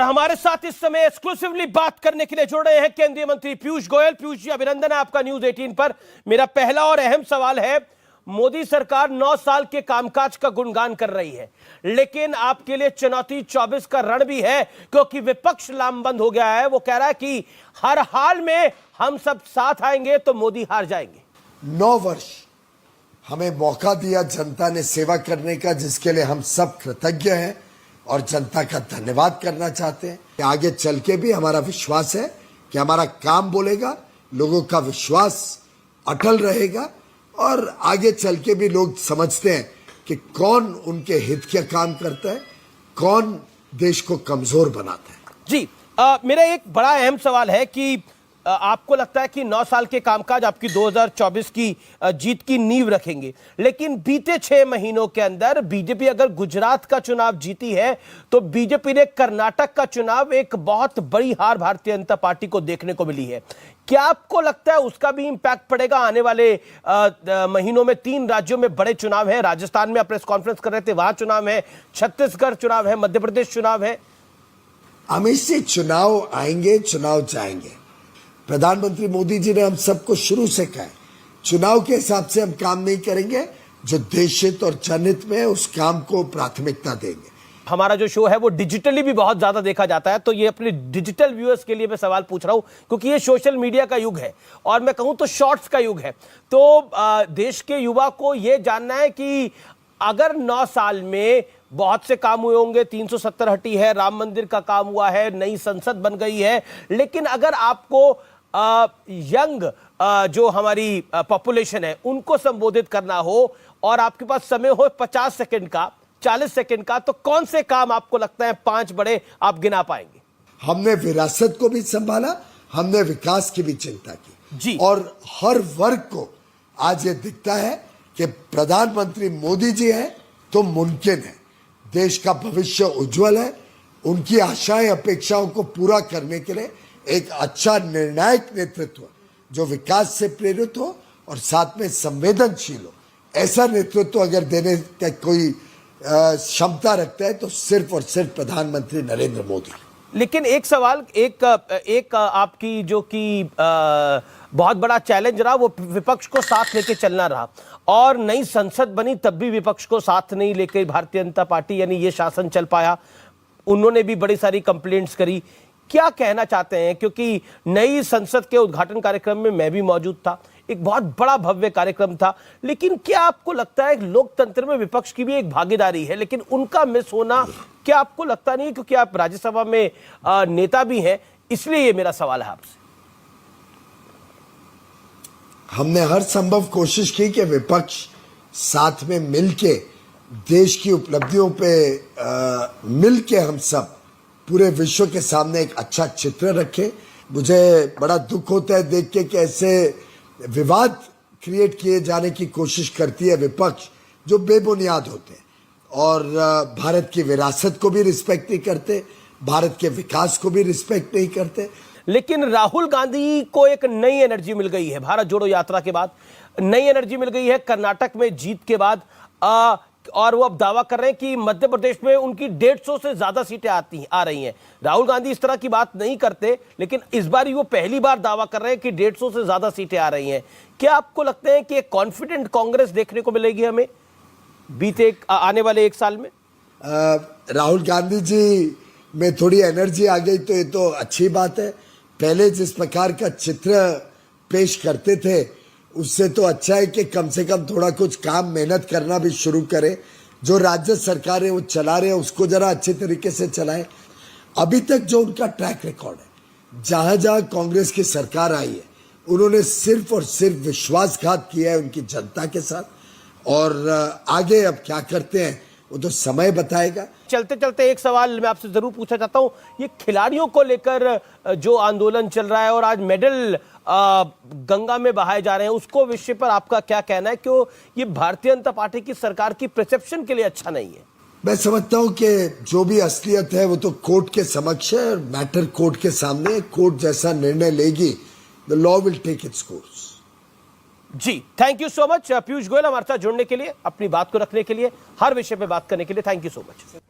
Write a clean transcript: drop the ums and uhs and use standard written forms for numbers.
हमारे साथ इस समय एक्सक्लूसिवली बात करने के लिए जुड़ रहे हैं केंद्रीय मंत्री पीयूष गोयल। पीयूष जी, अभिनंदन है आपका न्यूज 18 पर। मेरा पहला और अहम सवाल है, मोदी सरकार 9 साल के कामकाज का गुणगान कर रही है, लेकिन आपके लिए चुनौती 24 का रण भी है, क्योंकि विपक्ष लामबंद हो गया है। वो कह रहा है कि हर हाल में हम सब साथ आएंगे तो मोदी हार जाएंगे। 9 वर्ष हमें मौका दिया जनता ने सेवा करने का, जिसके लिए हम सब कृतज्ञ हैं और जनता का धन्यवाद करना चाहते हैं। आगे चल के भी हमारा विश्वास है कि हमारा काम बोलेगा, लोगों का विश्वास अटल रहेगा और आगे चल के भी लोग समझते हैं कि कौन उनके हित के काम करता है, कौन देश को कमजोर बनाता है। जी, मेरा एक बड़ा अहम सवाल है कि आपको लगता है कि 9 साल के कामकाज आपकी 2024 की जीत की नींव रखेंगे, लेकिन बीते 6 महीनों के अंदर बीजेपी अगर गुजरात का चुनाव जीती है तो बीजेपी ने कर्नाटक का चुनाव एक बहुत बड़ी हार भारतीय जनता पार्टी को देखने को मिली है। क्या आपको लगता है उसका भी इंपैक्ट पड़ेगा आने वाले महीनों में? 3 राज्यों में बड़े चुनाव है, राजस्थान में आप प्रेस कॉन्फ्रेंस कर रहे थे, वहां चुनाव है, छत्तीसगढ़ चुनाव है, मध्य प्रदेश चुनाव है। हमेशा चुनाव आएंगे, चुनाव जाएंगे। प्रधानमंत्री मोदी जी ने हम सबको शुरू से कहा है, चुनाव के हिसाब से हम काम नहीं करेंगे, जो देश हित और जनहित में उस काम को प्राथमिकता देंगे। हमारा जो शो है वो डिजिटली भी बहुत ज्यादा देखा जाता है, तो ये अपने डिजिटल व्यूअर्स के लिए मैं सवाल पूछ रहा हूं, क्योंकि ये सोशल मीडिया का युग है और मैं कहूं तो शॉर्ट्स का युग है। तो देश के युवा को ये जानना है कि अगर 9 साल में बहुत से काम हुए होंगे, 370 हटी है, राम मंदिर का काम हुआ है, नई संसद बन गई है, लेकिन अगर आपको यंग जो हमारी पॉपुलेशन है उनको संबोधित करना हो और आपके पास समय हो 50 सेकंड का, 40 सेकंड का, तो कौन से काम आपको लगता है 5 बड़े आप गिना पाएंगे? हमने विरासत को भी संभाला, हमने विकास की भी चिंता की जी। और हर वर्ग को आज ये दिखता है कि प्रधानमंत्री मोदी जी है तो मुमकिन है, देश का भविष्य उज्जवल है। उनकी आशाएं अपेक्षाओं को पूरा करने के लिए एक अच्छा निर्णायक नेतृत्व जो विकास से प्रेरित हो और साथ में संवेदनशील हो, ऐसा नेतृत्व अगर देने का कोई क्षमता रखता है तो सिर्फ और सिर्फ प्रधानमंत्री नरेंद्र मोदी। लेकिन एक सवाल, एक आपकी जो कि बहुत बड़ा चैलेंज रहा वो विपक्ष को साथ लेके चलना रहा, और नई संसद बनी तब भी विपक्ष को साथ नहीं लेके भारतीय जनता पार्टी यानी ये शासन चल पाया। उन्होंने भी बड़ी सारी कंप्लेंट्स करी। क्या कहना चाहते हैं, क्योंकि नई संसद के उद्घाटन कार्यक्रम में मैं भी मौजूद था, एक बहुत बड़ा भव्य कार्यक्रम था, लेकिन क्या आपको लगता है लोकतंत्र में विपक्ष की भी एक भागीदारी है, लेकिन उनका मिस होना क्या आपको लगता नहीं है? क्योंकि आप राज्यसभा में नेता भी हैं, इसलिए ये मेरा सवाल है आपसे। हमने हर संभव कोशिश की कि विपक्ष साथ में मिलके देश की उपलब्धियों पे मिलके हम सब पूरे विश्व के सामने एक अच्छा चित्र रखे। मुझे बड़ा दुख होता है देख के कि ऐसे विवाद क्रिएट किए जाने की कोशिश करती है विपक्ष, जो बेबुनियाद होते हैं और भारत की विरासत को भी रिस्पेक्ट नहीं करते, भारत के विकास को भी रिस्पेक्ट नहीं करते। लेकिन राहुल गांधी को एक नई एनर्जी मिल गई है भारत जोड़ो यात्रा के बाद, नई एनर्जी मिल गई है कर्नाटक में जीत के बाद, और वो अब दावा कर रहे हैं कि मध्य प्रदेश में उनकी 150 से ज्यादा सीटें आ रही हैं। राहुल गांधी इस तरह की बात नहीं करते, लेकिन इस बार वो पहली बार दावा कर रहे हैं कि 150 से ज्यादा सीटें आ रही हैं। क्या आपको लगता है कि एक कॉन्फिडेंट कांग्रेस देखने को मिलेगी हमें आने वाले 1 साल में? राहुल गांधी जी में थोड़ी एनर्जी आ गई तो ये तो अच्छी बात है। पहले जिस प्रकार का चित्र पेश करते थे उससे तो अच्छा है कि कम से कम थोड़ा कुछ काम मेहनत करना भी शुरू करें। जो राज्य सरकार है वो चला रहे हैं उसको जरा अच्छे तरीके से चलाएं। अभी तक जो उनका ट्रैक रिकॉर्ड है, जहां जहां कांग्रेस की सरकार आई है उन्होंने सिर्फ और सिर्फ विश्वासघात किया है उनकी जनता के साथ, और आगे अब क्या करते हैं वो तो समय बताएगा। चलते चलते एक सवाल मैं आपसे जरूर पूछना चाहता हूं, ये खिलाड़ियों को लेकर जो आंदोलन चल रहा है और आज मेडल गंगा में बहाए जा रहे हैं, उसको विषय पर आपका क्या कहना है? क्यों ये भारतीय जनता पार्टी की सरकार की परसेप्शन के लिए अच्छा नहीं है? मैं समझता हूं कि जो भी असलियत है वो तो कोर्ट के समक्ष है, मैटर कोर्ट के सामने, कोर्ट जैसा निर्णय लेगी, the law will take its course. जी, thank you so much Piyush Goyal, हमारे साथ जुड़ने के लिए, अपनी बात को रखने के लिए, हर विषय पे बात करने के लिए, थैंक यू सो मच।